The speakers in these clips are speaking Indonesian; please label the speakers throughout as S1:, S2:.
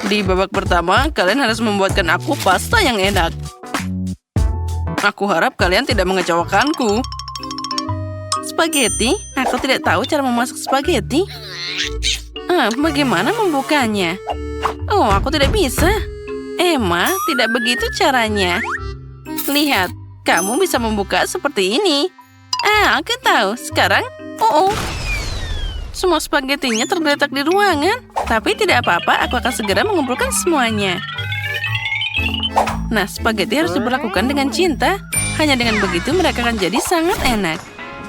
S1: Di babak pertama, kalian harus membuatkan aku pasta yang enak. Aku harap kalian tidak mengecewakanku. Spaghetti? Aku tidak tahu cara memasak spaghetti. Bagaimana membukanya? Oh, aku tidak bisa. Emma, tidak begitu caranya. Lihat, kamu bisa membuka seperti ini. Aku tahu. Sekarang, semua spagettinya tergeletak di ruangan. Tapi tidak apa-apa, aku akan segera mengumpulkan semuanya. Nah, spaghetti harus diperlakukan dengan cinta. Hanya dengan begitu mereka akan jadi sangat enak.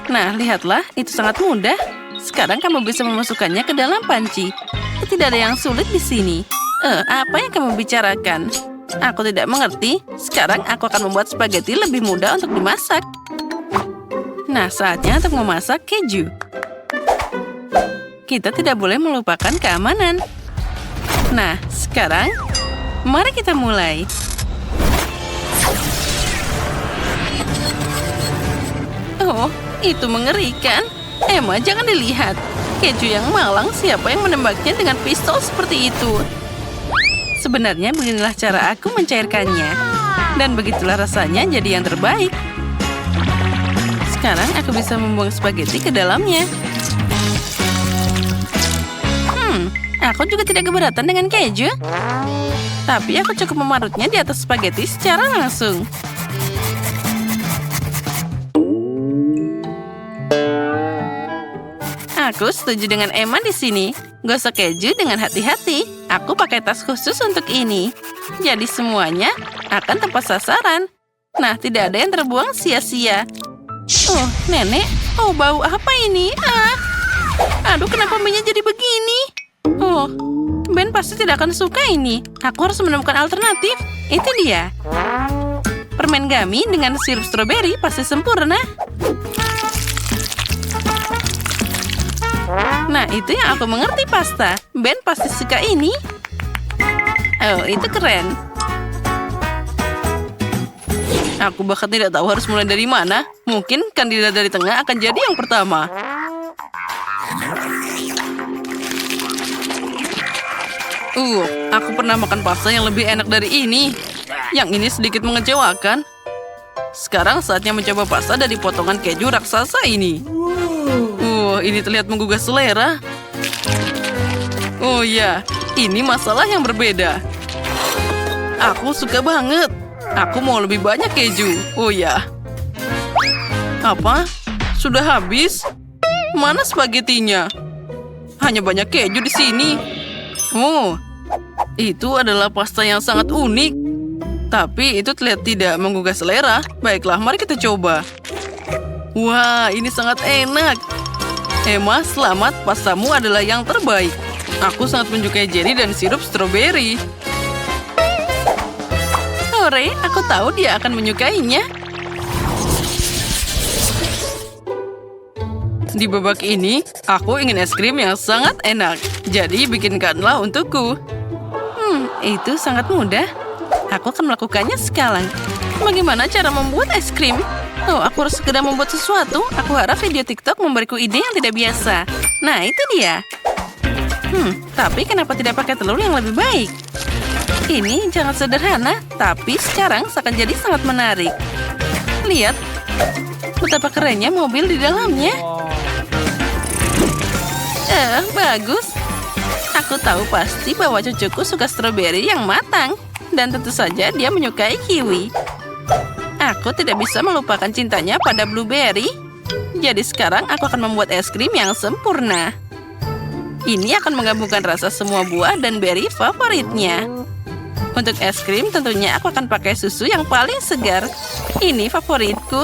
S1: Nah, lihatlah, itu sangat mudah. Sekarang kamu bisa memasukkannya ke dalam panci. Tidak ada yang sulit di sini. Apa yang kamu bicarakan? Aku tidak mengerti. Sekarang aku akan membuat spaghetti lebih mudah untuk dimasak. Nah, saatnya untuk memasak keju. Kita tidak boleh melupakan keamanan. Nah, sekarang, mari kita mulai. Oh, itu mengerikan. Emma, jangan dilihat. Keju yang malang, siapa yang menembaknya dengan pistol seperti itu? Sebenarnya beginilah cara aku mencairkannya. Dan begitulah rasanya jadi yang terbaik. Sekarang aku bisa membuang spaghetti ke dalamnya. Aku juga tidak keberatan dengan keju. Tapi aku cukup memarutnya di atas spaghetti secara langsung. Aku setuju dengan Emma di sini. Gosok keju dengan hati-hati. Aku pakai tas khusus untuk ini. Jadi semuanya akan tepat sasaran. Nah, tidak ada yang terbuang sia-sia. Oh, nenek. Oh, bau apa ini? Aduh, kenapa minyak jadi begini? Oh, Ben pasti tidak akan suka ini. Aku harus menemukan alternatif. Itu dia. Permen gummy dengan sirup stroberi pasti sempurna. Nah, itu yang aku mengerti pasta. Ben pasti suka ini. Oh, itu keren. Aku bahkan tidak tahu harus mulai dari mana. Mungkin kandidat dari tengah akan jadi yang pertama. Aku pernah makan pasta yang lebih enak dari ini. Yang ini sedikit mengecewakan. Sekarang saatnya mencoba pasta dari potongan keju raksasa ini. Ini terlihat menggugah selera. Oh ya, ini masalah yang berbeda. Aku suka banget. Aku mau lebih banyak keju. Oh ya. Apa? Sudah habis? Mana spagettinya? Hanya banyak keju di sini. Oh, itu adalah pasta yang sangat unik. Tapi itu terlihat tidak menggugah selera. Baiklah, mari kita coba. Wah, ini sangat enak. Emma, selamat. Pastamu adalah yang terbaik. Aku sangat menyukai jelly dan sirup stroberi. Hore, aku tahu dia akan menyukainya. Di babak ini, aku ingin es krim yang sangat enak. Jadi, bikinkanlah untukku. Itu sangat mudah. Aku akan melakukannya sekarang. Bagaimana cara membuat es krim? Oh, aku harus segera membuat sesuatu. Aku harap video TikTok memberiku ide yang tidak biasa. Nah, itu dia. Tapi kenapa tidak pakai telur yang lebih baik? Ini sangat sederhana, tapi sekarang akan jadi sangat menarik. Lihat, betapa kerennya mobil di dalamnya. Bagus. Aku tahu pasti bahwa cucuku suka stroberi yang matang. Dan tentu saja dia menyukai kiwi. Aku tidak bisa melupakan cintanya pada blueberry. Jadi sekarang aku akan membuat es krim yang sempurna. Ini akan menggabungkan rasa semua buah dan berry favoritnya. Untuk es krim tentunya aku akan pakai susu yang paling segar. Ini favoritku.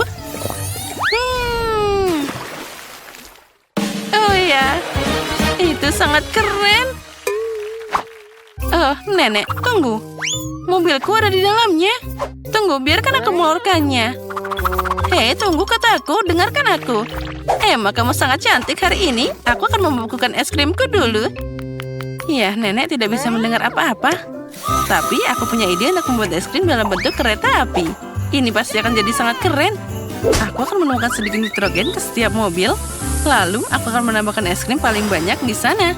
S1: Oh ya, itu sangat keren. Oh, nenek, tunggu. Mobilku ada di dalamnya. Tunggu, biarkan aku mengeluarkannya. Hei, tunggu kataku, dengarkan aku. Emma, kamu sangat cantik hari ini. Aku akan membekukan es krimku dulu. Ya, nenek tidak bisa mendengar apa-apa. Tapi aku punya ide untuk membuat es krim dalam bentuk kereta api. Ini pasti akan jadi sangat keren. Aku akan menemukan sedikit nitrogen ke setiap mobil. Lalu, aku akan menambahkan es krim paling banyak di sana.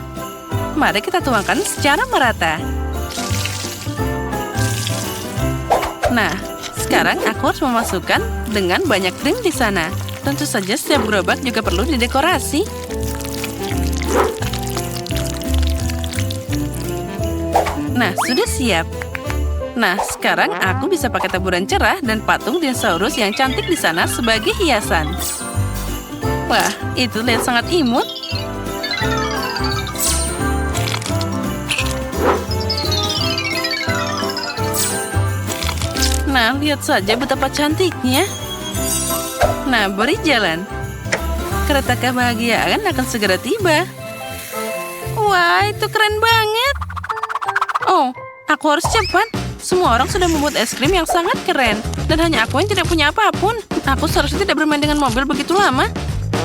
S1: Mari kita tuangkan secara merata. Nah, sekarang aku harus memasukkan dengan banyak krim di sana. Tentu saja setiap gerobak juga perlu didekorasi. Nah, sudah siap. Nah, sekarang aku bisa pakai taburan cerah dan patung dinosaurus yang cantik di sana sebagai hiasan. Wah, itu lihat sangat imut. Nah, lihat saja betapa cantiknya. Nah, beri jalan. Kereta kebahagiaan akan segera tiba. Wah, itu keren banget. Oh, aku harus cepat. Semua orang sudah membuat es krim yang sangat keren. Dan hanya aku yang tidak punya apapun. Aku seharusnya tidak bermain dengan mobil begitu lama.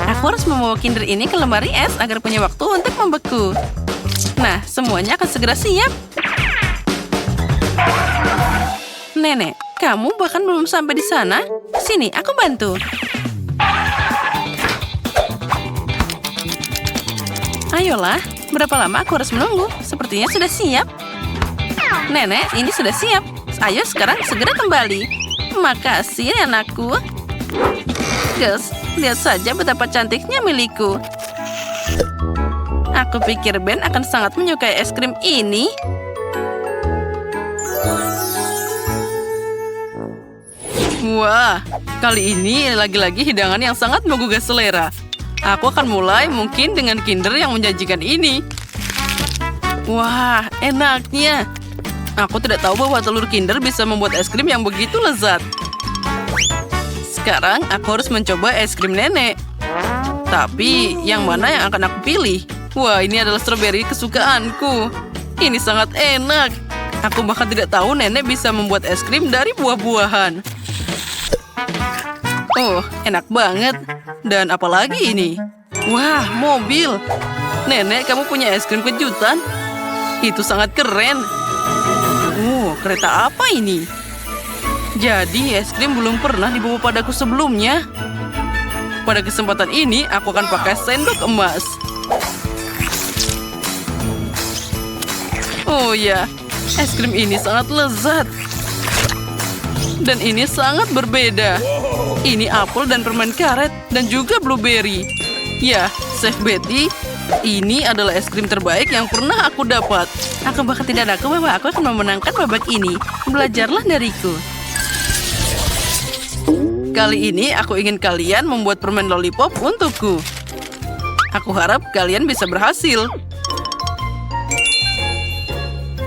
S1: Aku harus membawa Kinder ini ke lemari es agar punya waktu untuk membeku. Nah, semuanya akan segera siap. Nenek, kamu bahkan belum sampai di sana. Sini, aku bantu. Ayolah, berapa lama aku harus menunggu? Sepertinya sudah siap. Nenek, ini sudah siap. Ayo sekarang segera kembali. Makasih, anakku. Gus, lihat saja betapa cantiknya milikku. Aku pikir Ben akan sangat menyukai es krim ini. Wah, kali ini lagi-lagi hidangan yang sangat menggugah selera. Aku akan mulai mungkin dengan Kinder yang menjanjikan ini. Wah, enaknya. Aku tidak tahu bahwa telur Kinder bisa membuat es krim yang begitu lezat. Sekarang aku harus mencoba es krim nenek. Tapi, yang mana yang akan aku pilih? Wah, ini adalah stroberi kesukaanku. Ini sangat enak. Aku bahkan tidak tahu nenek bisa membuat es krim dari buah-buahan. Oh, enak banget. Dan apalagi ini? Wah, mobil. Nenek, kamu punya es krim kejutan? Itu sangat keren. Kereta apa ini? Jadi, es krim belum pernah dibawa padaku sebelumnya. Pada kesempatan ini, aku akan pakai sendok emas. Oh ya, es krim ini sangat lezat. Dan ini sangat berbeda. Ini apel dan permen karet, dan juga blueberry. Ya, Chef Betty, ini adalah es krim terbaik yang pernah aku dapat. Aku bahkan tidak ragu bahwa aku akan memenangkan babak ini. Belajarlah dariku. Kali ini aku ingin kalian membuat permen lollipop untukku. Aku harap kalian bisa berhasil.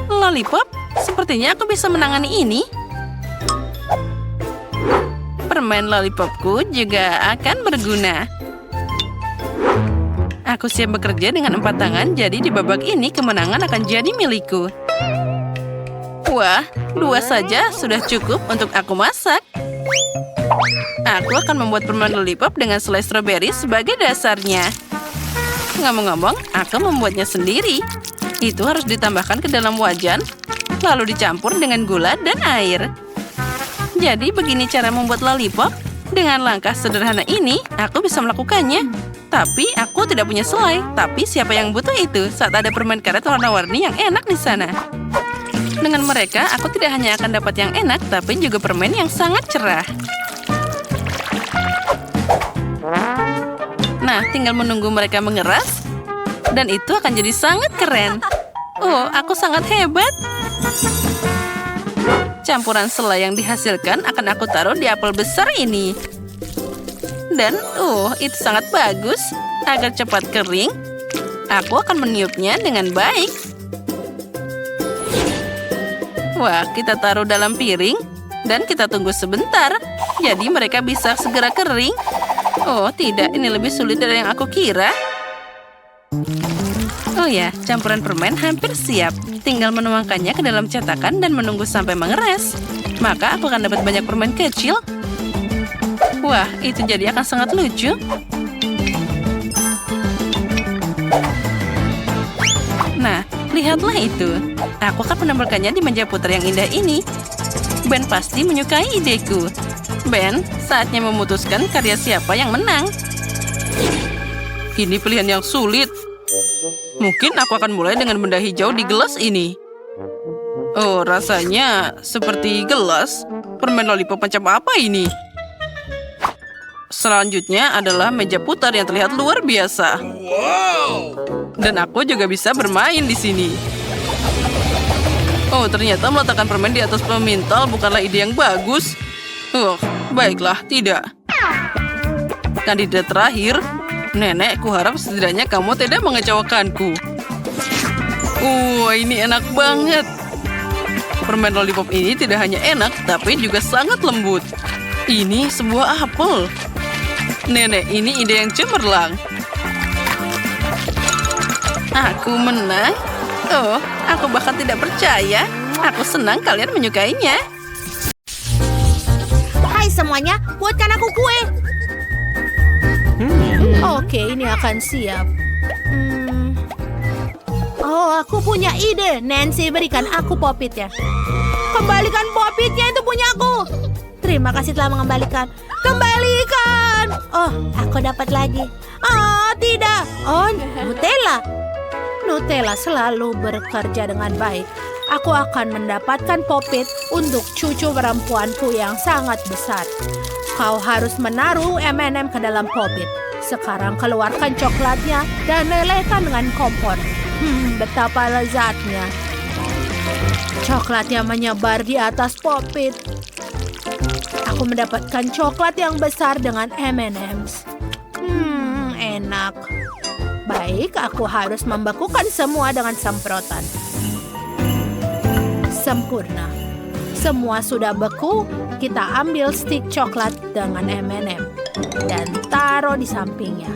S1: Lollipop? Sepertinya aku bisa menangani ini. Permen lollipopku juga akan berguna. Aku siap bekerja dengan 4 tangan, jadi di babak ini kemenangan akan jadi milikku. Wah, 2 saja sudah cukup untuk aku masak. Aku akan membuat permen lollipop dengan selai stroberi sebagai dasarnya. Ngomong-ngomong, aku membuatnya sendiri. Itu harus ditambahkan ke dalam wajan, lalu dicampur dengan gula dan air. Jadi begini cara membuat lollipop. Dengan langkah sederhana ini, aku bisa melakukannya. Tapi aku tidak punya selai. Tapi siapa yang butuh itu saat ada permen karet warna-warni yang enak di sana? Dengan mereka, aku tidak hanya akan dapat yang enak, tapi juga permen yang sangat cerah. Nah, tinggal menunggu mereka mengeras. Dan itu akan jadi sangat keren. Oh, aku sangat hebat. Campuran selai yang dihasilkan akan aku taruh di apel besar ini. Dan, itu sangat bagus. Agar cepat kering, aku akan meniupnya dengan baik. Wah, kita taruh dalam piring. Dan kita tunggu sebentar. Jadi mereka bisa segera kering. Oh, tidak. Ini lebih sulit dari yang aku kira. Oh ya, campuran permen hampir siap. Tinggal menuangkannya ke dalam cetakan dan menunggu sampai mengeras. Maka aku akan dapat banyak permen kecil. Wah, itu jadi akan sangat lucu. Nah, lihatlah itu. Aku akan menempelkannya di meja putar yang indah ini. Ben pasti menyukai ideku. Ben, saatnya memutuskan karya siapa yang menang. Ini pilihan yang sulit. Mungkin aku akan mulai dengan benda hijau di gelas ini. Oh, rasanya seperti gelas. Permen lollipop macam apa ini? Selanjutnya adalah meja putar yang terlihat luar biasa. Dan aku juga bisa bermain di sini. Oh, ternyata meletakkan permen di atas pemintal bukanlah ide yang bagus. Baiklah, tidak. Kandidat terakhir, Nenek, kuharap setidaknya kamu tidak mengecewakanku. Ini enak banget. Permen lollipop ini tidak hanya enak, tapi juga sangat lembut. Ini sebuah apel. Nenek, ini ide yang cemerlang. Aku menang. Aku bahkan tidak percaya. Aku senang kalian menyukainya.
S2: Hai semuanya, buatkan aku kue. Oke, ini akan siap. Oh, aku punya ide. Nancy, berikan aku popitnya. Kembalikan popitnya, itu punya aku. Terima kasih telah mengembalikan. Kembalikan. Oh, aku dapat lagi. Oh, tidak. Oh, Nutella. Nutella selalu bekerja dengan baik. Aku akan mendapatkan popit untuk cucu perempuanku yang sangat besar. Kau harus menaruh M&M ke dalam popit. Sekarang keluarkan coklatnya dan lelehkan dengan kompor. Betapa lezatnya. Coklatnya menyebar di atas popit. Aku mendapatkan coklat yang besar dengan M&M's. Enak. Baik, aku harus membekukan semua dengan semprotan. Sempurna. Semua sudah beku, kita ambil stik coklat dengan M&M dan taruh di sampingnya.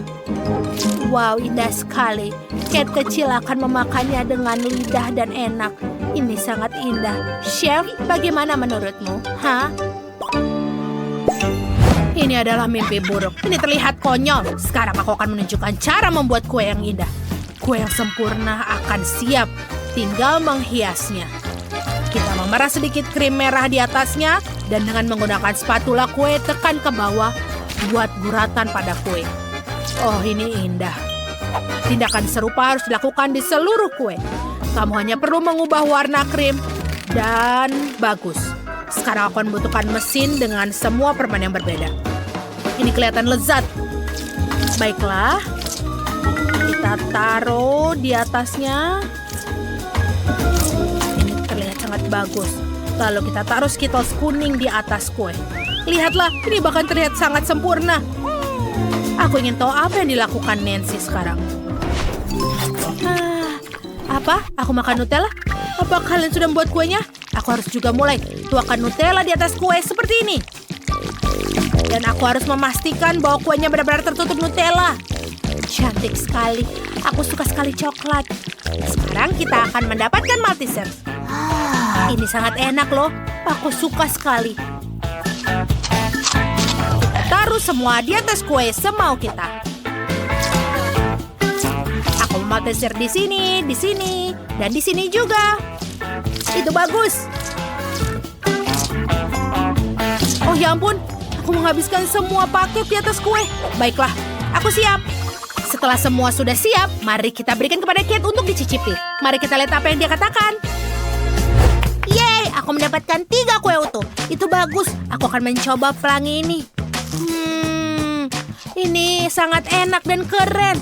S2: Wow, indah sekali. Cat kecil akan memakannya dengan lidah dan enak. Ini sangat indah. Chef, bagaimana menurutmu? Ini adalah mimpi buruk. Ini terlihat konyol. Sekarang aku akan menunjukkan cara membuat kue yang indah. Kue yang sempurna akan siap. Tinggal menghiasnya. Kita memerah sedikit krim merah di atasnya. Dan dengan menggunakan spatula kue, tekan ke bawah. Buat guratan pada kue. Oh, ini indah. Tindakan serupa harus dilakukan di seluruh kue. Kamu hanya perlu mengubah warna krim. Dan bagus. Sekarang aku membutuhkan mesin dengan semua permen yang berbeda. Ini kelihatan lezat. Baiklah. Kita taruh di atasnya. Ini terlihat sangat bagus. Lalu kita taruh Skittles kuning di atas kue. Lihatlah, ini bahkan terlihat sangat sempurna. Aku ingin tahu apa yang dilakukan Nancy sekarang. Apa? Aku makan Nutella? Apa kalian sudah membuat kuenya? Aku harus juga mulai. Tuangkan Nutella di atas kue seperti ini. Dan aku harus memastikan bahwa kuenya benar-benar tertutup Nutella. Cantik sekali. Aku suka sekali coklat. Sekarang kita akan mendapatkan Malteser. Ini sangat enak loh. Aku suka sekali. Kita taruh semua di atas kue semau kita. Aku Malteser di sini, dan di sini juga. Itu bagus. Oh ya ampun, aku menghabiskan semua paket di atas kue. Baiklah, aku siap. Setelah semua sudah siap, mari kita berikan kepada Kate untuk dicicipi. Mari kita lihat apa yang dia katakan. Yeay, aku mendapatkan 3 kue utuh. Itu bagus, aku akan mencoba pelangi ini. Ini sangat enak dan keren.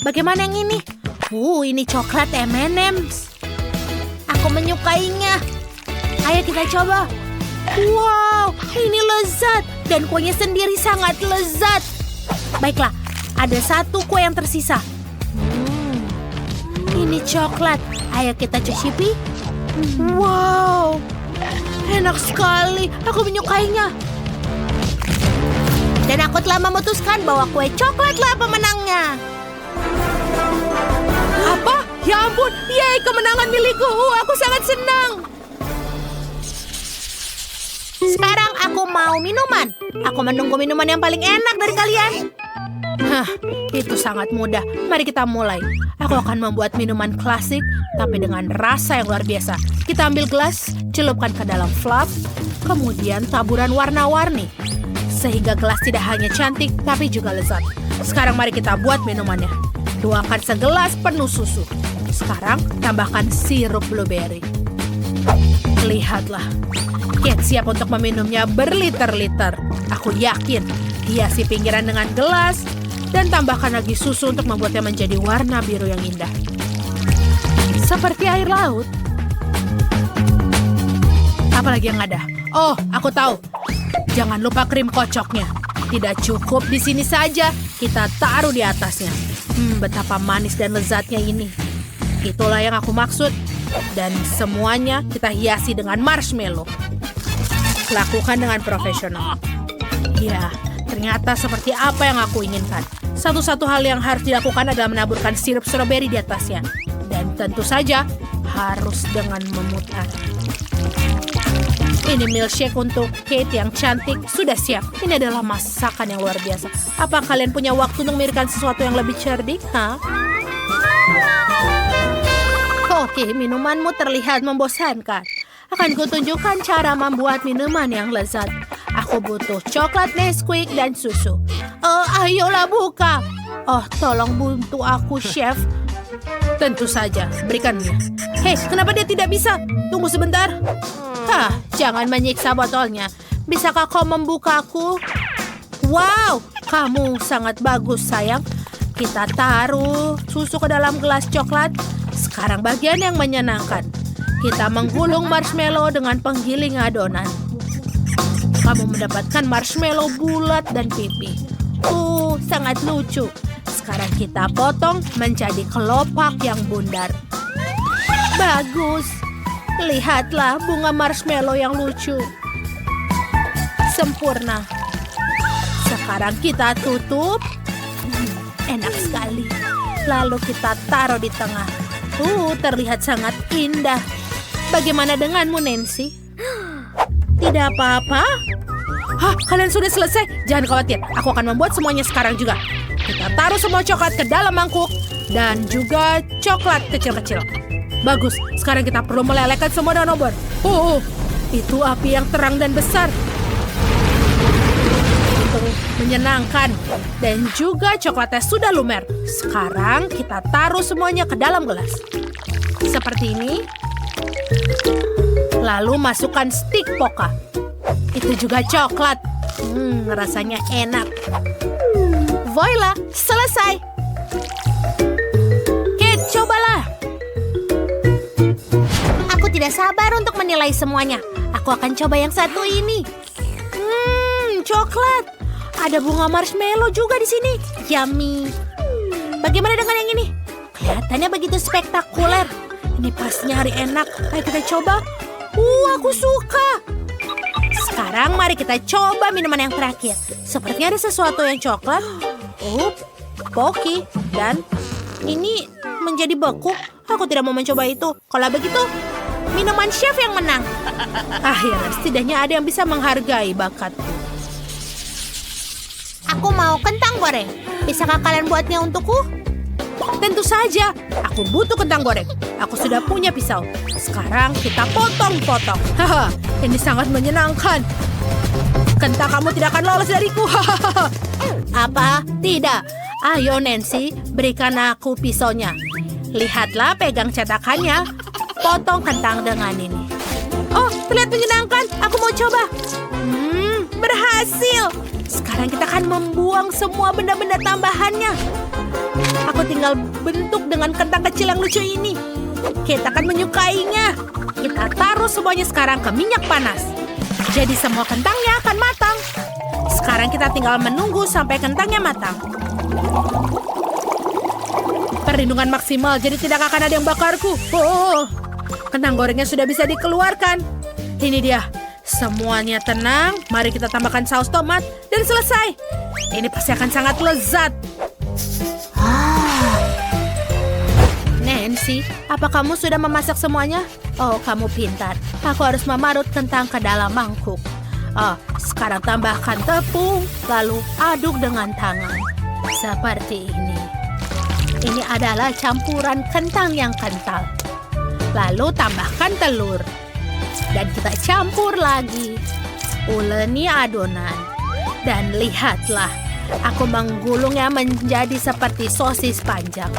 S2: Bagaimana yang ini? Ini coklat M&M's. Aku menyukainya. Ayo kita coba. Wow, ini lezat. Dan kuenya sendiri sangat lezat. Baiklah, ada 1 kue yang tersisa. Ini coklat. Ayo kita cicipi. Wow, enak sekali. Aku menyukainya. Dan aku telah memutuskan bahwa kue coklatlah pemenangnya. Apa? Ya ampun, yeay, kemenangan milikku. Aku sangat senang. Sekarang aku mau minuman. Aku menunggu minuman yang paling enak dari kalian. Itu sangat mudah. Mari kita mulai. Aku akan membuat minuman klasik, tapi dengan rasa yang luar biasa. Kita ambil gelas, celupkan ke dalam fluff, kemudian taburan warna-warni. Sehingga gelas tidak hanya cantik, tapi juga lezat. Sekarang mari kita buat minumannya. Tuangkan segelas penuh susu. Sekarang tambahkan sirup blueberry. Lihatlah, Kate siap untuk meminumnya berliter-liter. Aku yakin, hiasi pinggiran dengan gelas, dan tambahkan lagi susu untuk membuatnya menjadi warna biru yang indah. Seperti air laut. Apalagi yang ada? Oh, aku tahu. Jangan lupa krim kocoknya. Tidak cukup di sini saja, kita taruh di atasnya. Betapa manis dan lezatnya ini. Itulah yang aku maksud. Dan semuanya kita hiasi dengan marshmallow. Lakukan dengan profesional. Ya, ternyata seperti apa yang aku inginkan. Satu-satu hal yang harus dilakukan adalah menaburkan sirup stroberi di atasnya. Dan tentu saja harus dengan memutar. Ini milkshake untuk Kate yang cantik sudah siap. Ini adalah masakan yang luar biasa. Apa kalian punya waktu untuk memikirkan sesuatu yang lebih cerdik? Oke, minumanmu terlihat membosankan. Akan kutunjukkan cara membuat minuman yang lezat. Aku butuh coklat Nesquik dan susu. Ayolah buka. Oh, tolong bantu aku, Chef. Tentu saja, berikan dia. Hei, kenapa dia tidak bisa? Tunggu sebentar. Jangan menyiksa botolnya. Bisakah kau membukaku? Wow, kamu sangat bagus, sayang. Kita taruh susu ke dalam gelas coklat. Sekarang bagian yang menyenangkan. Kita menggulung marshmallow dengan penggiling adonan. Kamu mendapatkan marshmallow bulat dan pipi. Sangat lucu. Sekarang kita potong menjadi kelopak yang bundar. Bagus. Lihatlah bunga marshmallow yang lucu. Sempurna. Sekarang kita tutup. Enak sekali. Lalu kita taruh di tengah. Terlihat sangat indah. Bagaimana denganmu, Nancy? Tidak apa-apa? Kalian sudah selesai? Jangan khawatir, aku akan membuat semuanya sekarang juga. Kita taruh semua coklat ke dalam mangkuk. Dan juga coklat kecil-kecil. Bagus, sekarang kita perlu melelehkan semua dengan obor. Itu api yang terang dan besar. Itu menyenangkan. Dan juga coklatnya sudah lumer. Sekarang kita taruh semuanya ke dalam gelas. Seperti ini. Lalu masukkan stik poka. Itu juga coklat. Rasanya enak. Voila, selesai. Kate, cobalah. Aku tidak sabar untuk menilai semuanya. Aku akan coba yang satu ini. Coklat. Ada bunga marshmallow juga di sini. Yummy. Bagaimana dengan yang ini? Kelihatannya begitu spektakuler. Ini pastinya hari enak. Ayo kita coba. Aku suka. Sekarang mari kita coba minuman yang terakhir. Sepertinya ada sesuatu yang coklat. Pocky. Dan ini menjadi beku. Aku tidak mau mencoba itu. Kalau begitu, minuman chef yang menang. Akhirnya setidaknya ada yang bisa menghargai bakatku. Aku mau kentang goreng. Bisakah kalian buatnya untukku? Tentu saja. Aku butuh kentang goreng. Aku sudah punya pisau. Sekarang kita potong-potong. Ini sangat menyenangkan. Kentang kamu tidak akan lolos dariku. Apa? Tidak. Ayo Nancy, berikan aku pisaunya. Lihatlah, pegang cetakannya. Potong kentang dengan ini. Terlihat menyenangkan. Aku mau coba. Berhasil. Sekarang kita akan membuang semua benda-benda tambahannya. Aku tinggal bentuk dengan kentang kecil yang lucu ini. Kita akan menyukainya. Kita taruh semuanya sekarang ke minyak panas. Jadi semua kentangnya akan matang. Sekarang kita tinggal menunggu sampai kentangnya matang. Perlindungan maksimal, jadi tidak akan ada yang bakarku. Kentang gorengnya sudah bisa dikeluarkan. Ini dia. Semuanya tenang. Mari kita tambahkan saus tomat. Dan selesai. Ini pasti akan sangat lezat. Nancy, apa kamu sudah memasak semuanya? Kamu pintar. Aku harus memarut kentang ke dalam mangkuk. Sekarang tambahkan tepung. Lalu aduk dengan tangan. Seperti ini. Ini adalah campuran kentang yang kental. Lalu tambahkan telur. Dan kita campur lagi. Uleni adonan. Dan lihatlah. Aku menggulungnya menjadi seperti sosis panjang.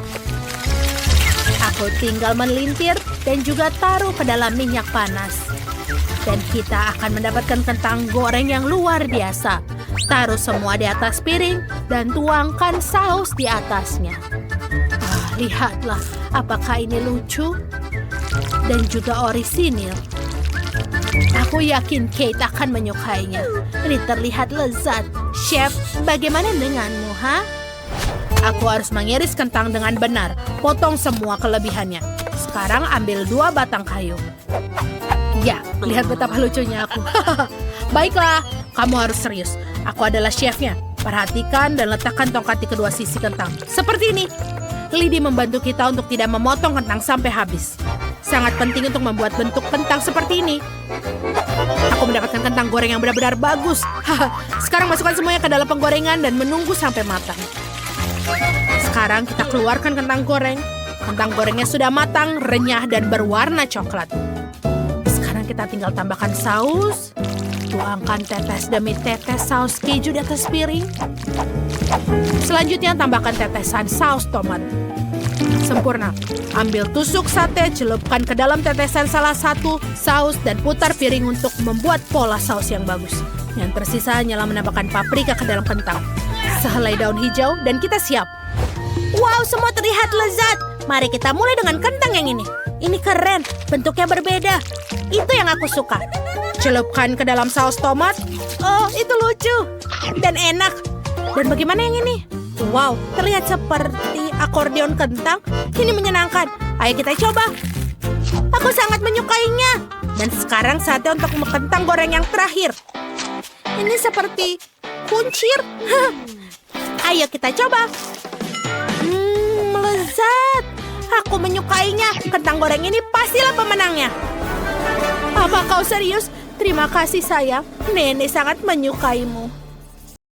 S2: Aku tinggal melintir dan juga taruh ke dalam minyak panas. Dan kita akan mendapatkan kentang goreng yang luar biasa. Taruh semua di atas piring dan tuangkan saus di atasnya. Lihatlah, apakah ini lucu dan juga orisinil. Aku yakin Kate akan menyukainya. Ini terlihat lezat. Chef, bagaimana denganmu, ha? Aku harus mengiris kentang dengan benar. Potong semua kelebihannya. Sekarang ambil 2 batang kayu. Ya, lihat betapa lucunya aku. Baiklah, kamu harus serius. Aku adalah chefnya. Perhatikan dan letakkan tongkat di kedua sisi kentang. Seperti ini. Lidi membantu kita untuk tidak memotong kentang sampai habis. Sangat penting untuk membuat bentuk kentang seperti ini. Aku mendapatkan kentang goreng yang benar-benar bagus. Sekarang masukkan semuanya ke dalam penggorengan dan menunggu sampai matang. Sekarang kita keluarkan kentang goreng. Kentang gorengnya sudah matang, renyah, dan berwarna coklat. Sekarang kita tinggal tambahkan saus. Tuangkan tetes demi tetes saus keju di atas piring. Selanjutnya tambahkan tetesan saus tomat. Sempurna. Ambil tusuk sate, celupkan ke dalam tetesan salah satu saus dan putar piring untuk membuat pola saus yang bagus. Yang tersisa hanyalah menambahkan paprika ke dalam kentang. Sehelai daun hijau dan kita siap. Wow, semua terlihat lezat. Mari kita mulai dengan kentang yang ini. Ini keren, bentuknya berbeda. Itu yang aku suka. Celupkan ke dalam saus tomat. Oh, itu lucu dan enak. Dan bagaimana yang ini? Wow, terlihat seperti akordeon kentang. Ini menyenangkan. Ayo kita coba. Aku sangat menyukainya. Dan sekarang saatnya untuk kentang goreng yang terakhir. Ini seperti kuncir. Ayo kita coba. Lezat. Aku menyukainya. Kentang goreng ini pastilah pemenangnya. Apa kau serius? Terima kasih sayang. Nenek sangat menyukaimu.